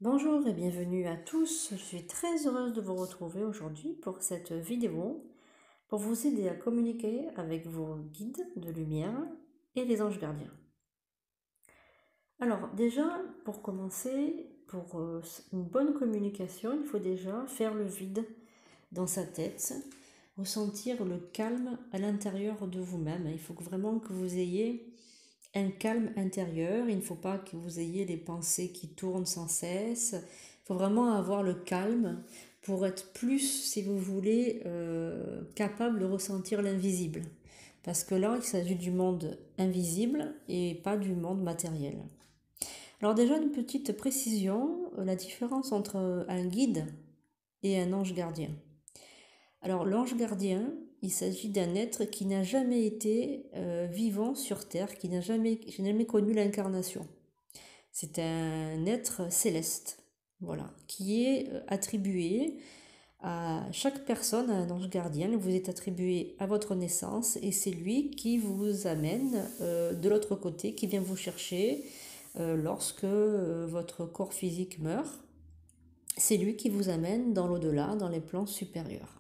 Bonjour et bienvenue à tous, je suis très heureuse de vous retrouver aujourd'hui pour cette vidéo pour vous aider à communiquer avec vos guides de lumière et les anges gardiens. Alors déjà, pour commencer, pour une bonne communication, il faut déjà faire le vide dans sa tête, ressentir le calme à l'intérieur de vous-même. Il faut vraiment que vous ayez un calme intérieur, il ne faut pas que vous ayez les pensées qui tournent sans cesse, il faut vraiment avoir le calme pour être plus, si vous voulez, capable de ressentir l'invisible. Parce que là, il s'agit du monde invisible et pas du monde matériel. Alors déjà, une petite précision, la différence entre un guide et un ange gardien. Alors l'ange gardien, il s'agit d'un être qui n'a jamais été vivant sur Terre, qui n'a jamais connu l'incarnation. C'est un être céleste, voilà, qui est attribué à chaque personne, à un ange gardien. Il vous est attribué à votre naissance et c'est lui qui vous amène de l'autre côté, qui vient vous chercher lorsque votre corps physique meurt. C'est lui qui vous amène dans l'au-delà, dans les plans supérieurs.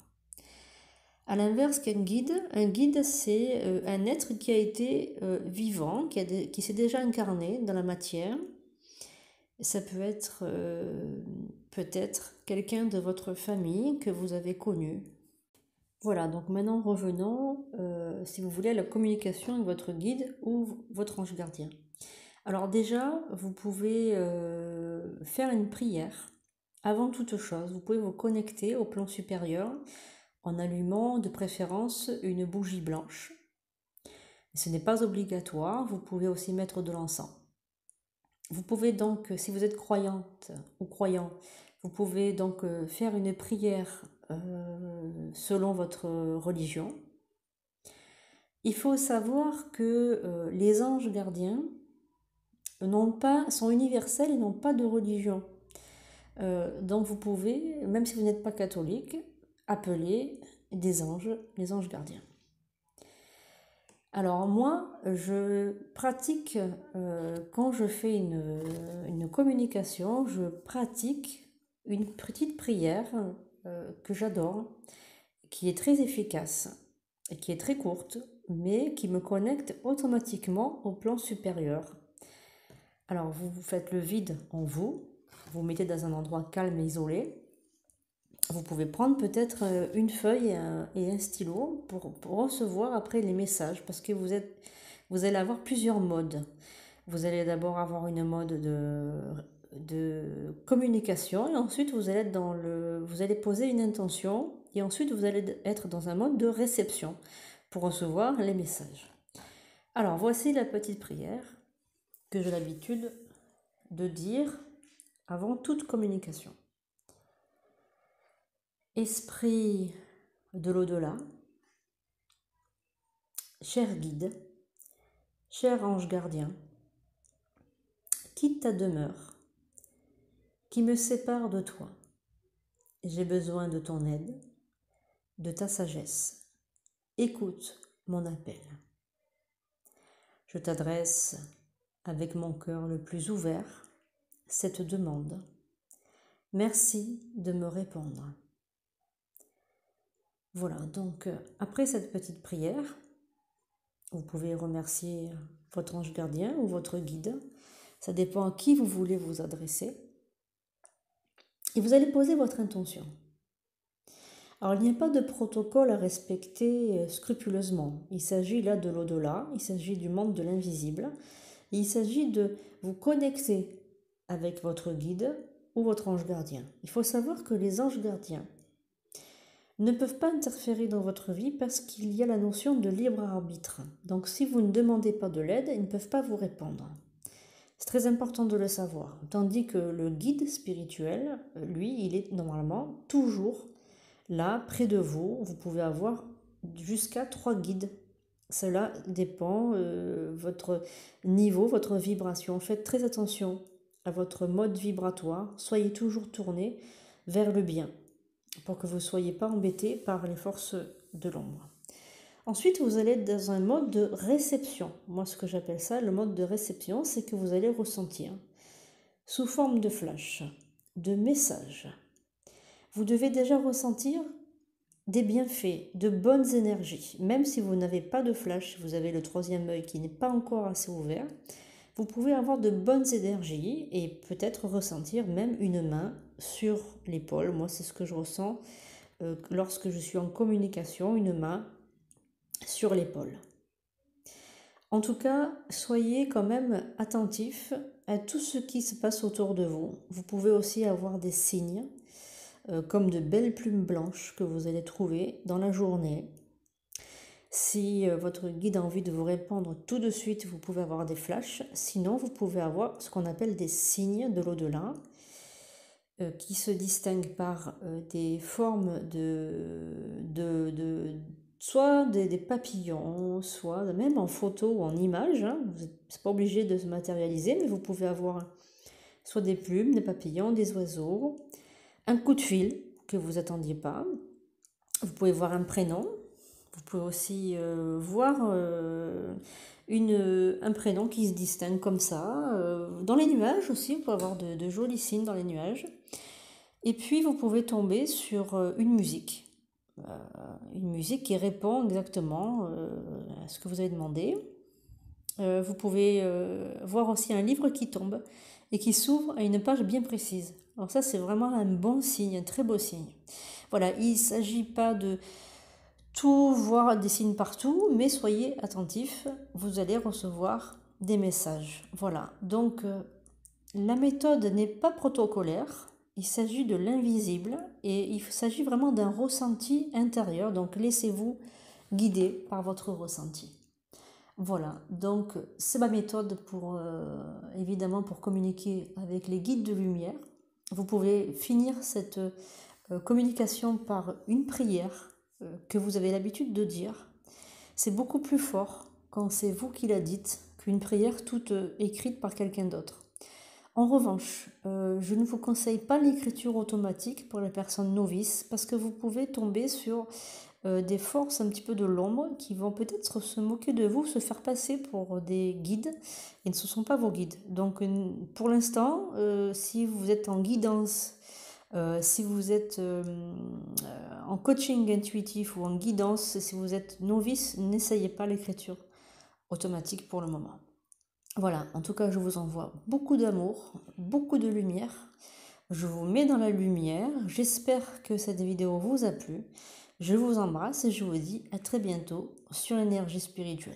À l'inverse qu'un guide c'est un être qui a été vivant, qui s'est déjà incarné dans la matière. Ça peut être peut-être quelqu'un de votre famille que vous avez connu. Voilà, donc maintenant revenons, si vous voulez, à la communication avec votre guide ou votre ange gardien. Alors déjà, vous pouvez faire une prière. Avant toute chose, vous pouvez vous connecter au plan supérieur en allumant de préférence une bougie blanche. Ce n'est pas obligatoire, vous pouvez aussi mettre de l'encens. Vous pouvez donc, si vous êtes croyante ou croyant, vous pouvez donc faire une prière selon votre religion. Il faut savoir que les anges gardiens sont universels et n'ont pas de religion. Donc vous pouvez, même si vous n'êtes pas catholique, appeler des anges, les anges gardiens. Alors moi, je pratique, quand je fais une communication, je pratique une petite prière que j'adore, qui est très efficace et qui est très courte, mais qui me connecte automatiquement au plan supérieur. Alors vous faites le vide en vous, vous mettez dans un endroit calme et isolé. Vous pouvez prendre peut-être une feuille et un stylo pour recevoir après les messages, parce que vous allez avoir plusieurs modes. Vous allez d'abord avoir une mode de communication et ensuite vous allez poser une intention et ensuite vous allez être dans un mode de réception pour recevoir les messages. Alors voici la petite prière que j'ai l'habitude de dire avant toute communication. Esprit de l'au-delà, cher guide, cher ange gardien, quitte ta demeure, qui me sépare de toi. J'ai besoin de ton aide, de ta sagesse. Écoute mon appel. Je t'adresse avec mon cœur le plus ouvert cette demande. Merci de me répondre. Voilà, donc après cette petite prière, vous pouvez remercier votre ange gardien ou votre guide. Ça dépend à qui vous voulez vous adresser. Et vous allez poser votre intention. Alors, il n'y a pas de protocole à respecter scrupuleusement. Il s'agit là de l'au-delà, il s'agit du monde de l'invisible. Et il s'agit de vous connecter avec votre guide ou votre ange gardien. Il faut savoir que les anges gardiens ne peuvent pas interférer dans votre vie parce qu'il y a la notion de libre arbitre. Donc si vous ne demandez pas de l'aide, ils ne peuvent pas vous répondre. C'est très important de le savoir. Tandis que le guide spirituel, lui, il est normalement toujours là, près de vous. Vous pouvez avoir jusqu'à 3 guides. Cela dépend votre niveau, votre vibration. Faites très attention à votre mode vibratoire. Soyez toujours tourné vers le bien pour que vous ne soyez pas embêté par les forces de l'ombre. Ensuite, vous allez être dans un mode de réception. Moi, ce que j'appelle ça, le mode de réception, c'est que vous allez ressentir, sous forme de flash, de messages. Vous devez déjà ressentir des bienfaits, de bonnes énergies. Même si vous n'avez pas de flash, vous avez le troisième œil qui n'est pas encore assez ouvert, vous pouvez avoir de bonnes énergies et peut-être ressentir même une main sur l'épaule. Moi, c'est ce que je ressens lorsque je suis en communication, une main sur l'épaule. En tout cas, soyez quand même attentifs à tout ce qui se passe autour de vous. Vous pouvez aussi avoir des signes, comme de belles plumes blanches que vous allez trouver dans la journée. Si votre guide a envie de vous répondre tout de suite, vous pouvez avoir des flashs. Sinon, vous pouvez avoir ce qu'on appelle des signes de l'au-delà, qui se distinguent par des formes soit des papillons, soit même en photo ou en image. Hein. Vous n'êtes pas obligé de se matérialiser, mais vous pouvez avoir soit des plumes, des papillons, des oiseaux, un coup de fil que vous attendiez pas. Vous pouvez voir un prénom. Vous pouvez aussi voir un prénom qui se distingue comme ça. Dans les nuages aussi, vous pouvez avoir de jolis signes dans les nuages. Et puis, vous pouvez tomber sur une musique qui répond exactement à ce que vous avez demandé. Vous pouvez voir aussi un livre qui tombe et qui s'ouvre à une page bien précise. Alors ça, c'est vraiment un bon signe, un très beau signe. Voilà, il ne s'agit pas de tout voir des signes partout, mais soyez attentifs, vous allez recevoir des messages. Voilà, donc la méthode n'est pas protocolaire, il s'agit de l'invisible et il s'agit vraiment d'un ressenti intérieur, donc laissez-vous guider par votre ressenti. Voilà, donc c'est ma méthode pour évidemment pour communiquer avec les guides de lumière. Vous pouvez finir cette communication par une prière que vous avez l'habitude de dire. C'est beaucoup plus fort quand c'est vous qui la dites qu'une prière toute écrite par quelqu'un d'autre. En revanche, je ne vous conseille pas l'écriture automatique pour les personnes novices parce que vous pouvez tomber sur des forces un petit peu de l'ombre qui vont peut-être se moquer de vous, se faire passer pour des guides et ne sont pas vos guides. Donc pour l'instant, si vous êtes en guidance, si vous êtes en coaching intuitif ou en guidance, si vous êtes novice, n'essayez pas l'écriture automatique pour le moment. Voilà, en tout cas, je vous envoie beaucoup d'amour, beaucoup de lumière. Je vous mets dans la lumière. J'espère que cette vidéo vous a plu. Je vous embrasse et je vous dis à très bientôt sur l'énergie spirituelle.